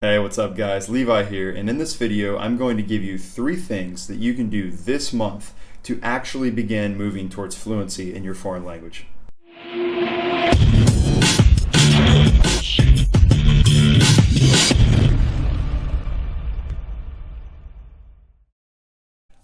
Hey, what's up guys? Levi here, and in this video I'm going to give you 3 things that you can do this month to actually begin moving towards fluency in your foreign language.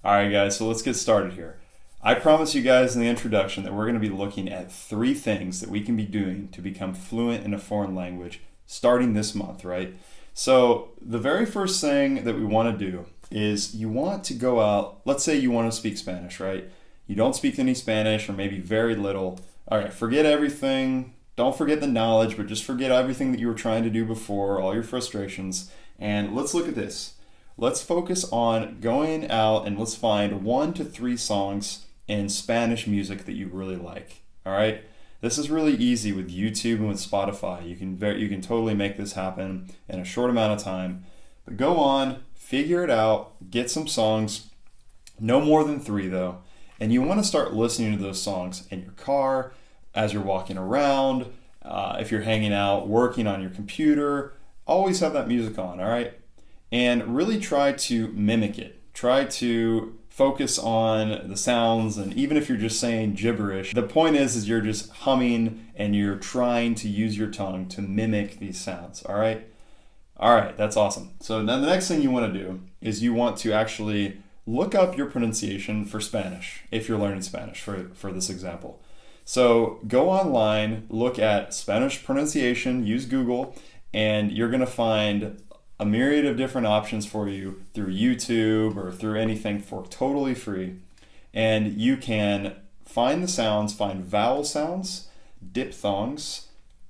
Alright guys, so let's get started here. I promised you guys in the introduction that we're going to be looking at 3 things that we can be doing to become fluent in a foreign language starting this month, right? So the very first thing that we want to do is you want to go out, let's say you want to speak Spanish, right? You don't speak any Spanish or maybe very little. All right, forget everything. Don't forget the knowledge, but just forget everything that you were trying to do before, all your frustrations. And let's look at this. Let's focus on going out and let's find 1 to 3 songs in Spanish music that you really like. All right. This is really easy with YouTube and with Spotify. You can totally make this happen in a short amount of time. But go on, figure it out, get some songs, no more than 3 though, and you want to start listening to those songs in your car, as you're walking around, if you're hanging out, working on your computer. Always have that music on, all right? And really try to mimic it. Try to focus on the sounds, and even if you're just saying gibberish, the point is you're just humming and you're trying to use your tongue to mimic these sounds, all right? All right, that's awesome. So then the next thing you want to do is you want to actually look up your pronunciation for Spanish, if you're learning Spanish for this example. So go online, look at Spanish pronunciation, use Google, and you're gonna find a myriad of different options for you through YouTube or through anything for totally free. And you can find the sounds, find vowel sounds, diphthongs,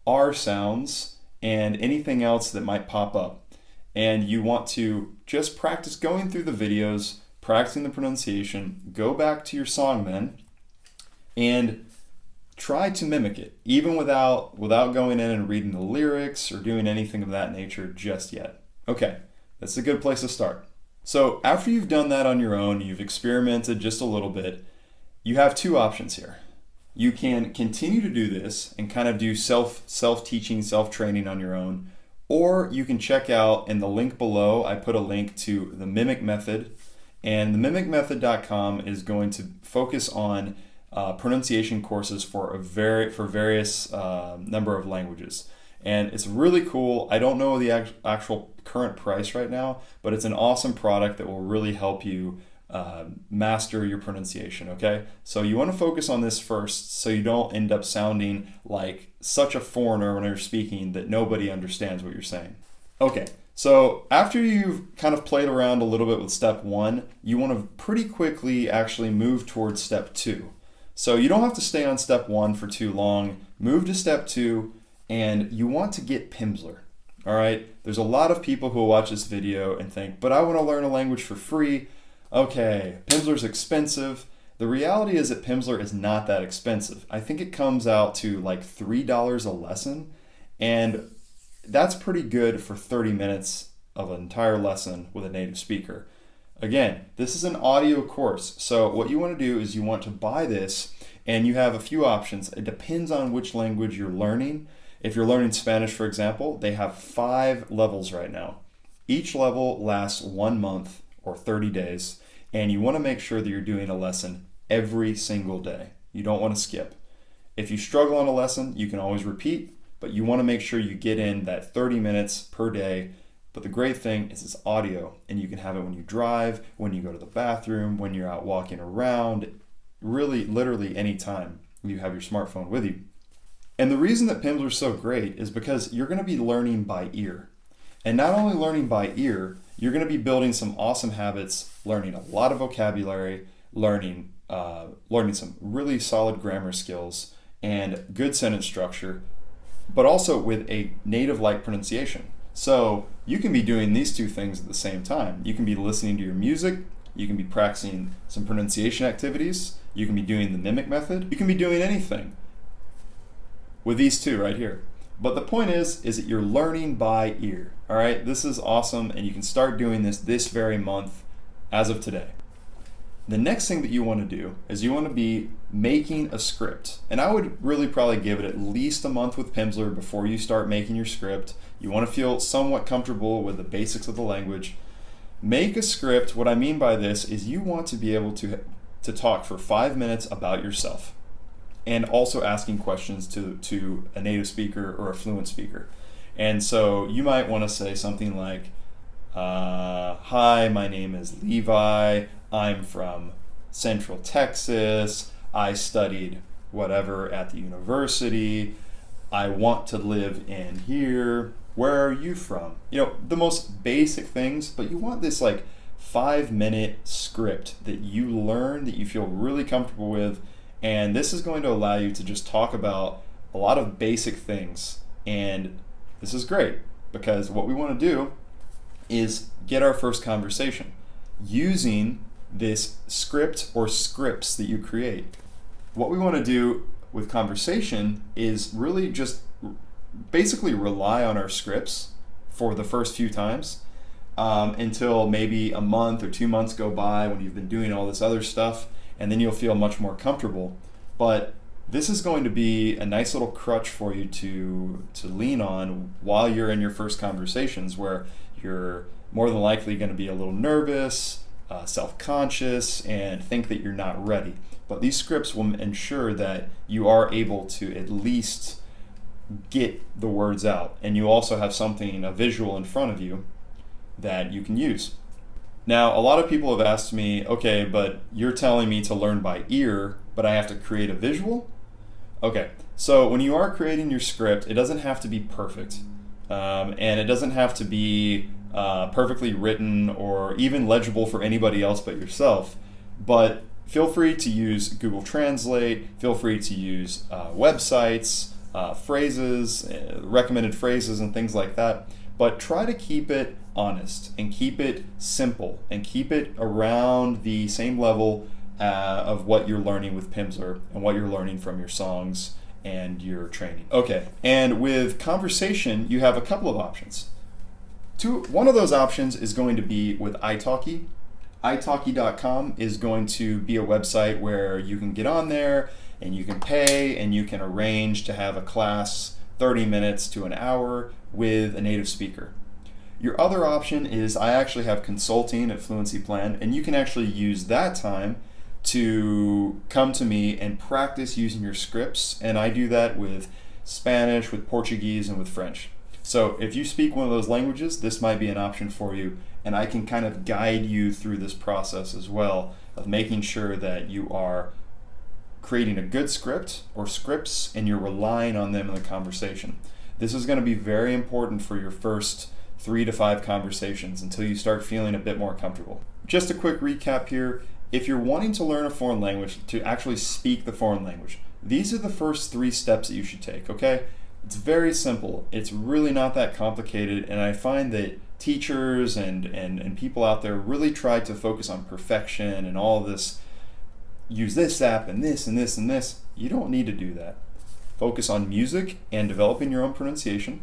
R sounds, and anything else that might pop up. And you want to just practice going through the videos, practicing the pronunciation, go back to your song then, and try to mimic it, even without going in and reading the lyrics or doing anything of that nature just yet. Okay, that's a good place to start. So after you've done that on your own, you've experimented just a little bit, you have 2 options here. You can continue to do this and kind of do self-teaching, self-training on your own, or you can check out in the link below, I put a link to the Mimic Method, and the mimicmethod.com is going to focus on pronunciation courses for various number of languages. And it's really cool. I don't know the actual current price right now, but it's an awesome product that will really help you master your pronunciation, okay? So you want to focus on this first so you don't end up sounding like such a foreigner when you're speaking that nobody understands what you're saying. Okay, so after you've kind of played around a little bit with step 1, you want to pretty quickly actually move towards step 2. So you don't have to stay on step 1 for too long. Move to step 2. And you want to get Pimsleur, all right? There's a lot of people who will watch this video and think, but I want to learn a language for free. Okay, Pimsleur's expensive. The reality is that Pimsleur is not that expensive. I think it comes out to like $3 a lesson, and that's pretty good for 30 minutes of an entire lesson with a native speaker. Again, this is an audio course, so what you want to do is you want to buy this, and you have a few options. It depends on which language you're learning. If you're learning Spanish, for example, they have 5 levels right now. Each level lasts 1 month or 30 days, and you want to make sure that you're doing a lesson every single day. You don't want to skip. If you struggle on a lesson, you can always repeat, but you want to make sure you get in that 30 minutes per day. But the great thing is it's audio, and you can have it when you drive, when you go to the bathroom, when you're out walking around, really literally anytime you have your smartphone with you. And the reason that Pimsleur is so great is because you're going to be learning by ear. And not only learning by ear, you're going to be building some awesome habits, learning a lot of vocabulary, learning some really solid grammar skills and good sentence structure, but also with a native-like pronunciation. So you can be doing these 2 things at the same time. You can be listening to your music, you can be practicing some pronunciation activities, you can be doing the Mimic Method, you can be doing anything with these 2 right here. But the point is that you're learning by ear, all right? This is awesome, and you can start doing this very month as of today. The next thing that you want to do is you want to be making a script. And I would really probably give it at least a month with Pimsleur before you start making your script. You want to feel somewhat comfortable with the basics of the language. Make a script. What I mean by this is you want to be able to talk for 5 minutes about yourself, and also asking questions to a native speaker or a fluent speaker. And so you might want to say something like, hi, my name is Levi. I'm from Central Texas. I studied whatever at the university. I want to live in here. Where are you from? You know, the most basic things, but you want this like 5-minute script that you learn, that you feel really comfortable with. And this is going to allow you to just talk about a lot of basic things. And this is great because what we want to do is get our first conversation using this script or scripts that you create. What we want to do with conversation is really just basically rely on our scripts for the first few times until maybe a month or 2 months go by when you've been doing all this other stuff, and then you'll feel much more comfortable. But this is going to be a nice little crutch for you to lean on while you're in your first conversations, where you're more than likely going to be a little nervous, self-conscious, and think that you're not ready. But these scripts will ensure that you are able to at least get the words out, and you also have something, a visual in front of you that you can use. Now, a lot of people have asked me, okay, but you're telling me to learn by ear, but I have to create a visual? Okay, so when you are creating your script, it doesn't have to be perfect, and it doesn't have to be perfectly written or even legible for anybody else but yourself. But feel free to use Google Translate, feel free to use websites, phrases, recommended phrases and things like that. But try to keep it honest and keep it simple and keep it around the same level of what you're learning with Pimsleur and what you're learning from your songs and your training. Okay, and with conversation, you have a couple of options. One of those options is going to be with italki. italki.com is going to be a website where you can get on there and you can pay and you can arrange to have a class 30 minutes to an hour with a native speaker. Your other option is I actually have consulting at Fluency Plan, and you can actually use that time to come to me and practice using your scripts, and I do that with Spanish, with Portuguese, and with French. So if you speak one of those languages, this might be an option for you, and I can kind of guide you through this process as well of making sure that you are creating a good script or scripts and you're relying on them in the conversation. This is going to be very important for your first 3 to 5 conversations until you start feeling a bit more comfortable. Just a quick recap here. If you're wanting to learn a foreign language, to actually speak the foreign language, these are the first 3 steps that you should take, okay? It's very simple. It's really not that complicated, and I find that teachers and people out there really try to focus on perfection and all this, use this app and this and this and this. You don't need to do that. Focus on music and developing your own pronunciation.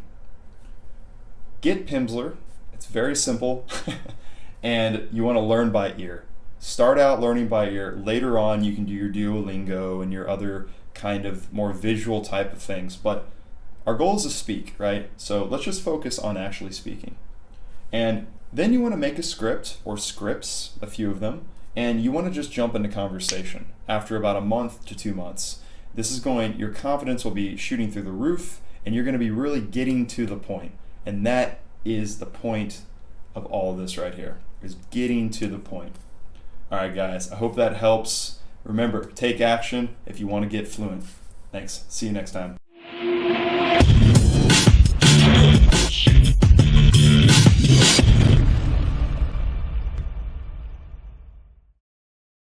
Get Pimsleur. It's very simple. And you want to learn by ear. Start out learning by ear. Later on, you can do your Duolingo and your other kind of more visual type of things. But our goal is to speak, right? So let's just focus on actually speaking. And then you want to make a script or scripts, a few of them, and you want to just jump into conversation after about a month to 2 months. Your confidence will be shooting through the roof, and you're going to be really getting to the point. And that is the point of all of this right here, is getting to the point. All right, guys, I hope that helps. Remember, take action if you want to get fluent. Thanks. See you next time.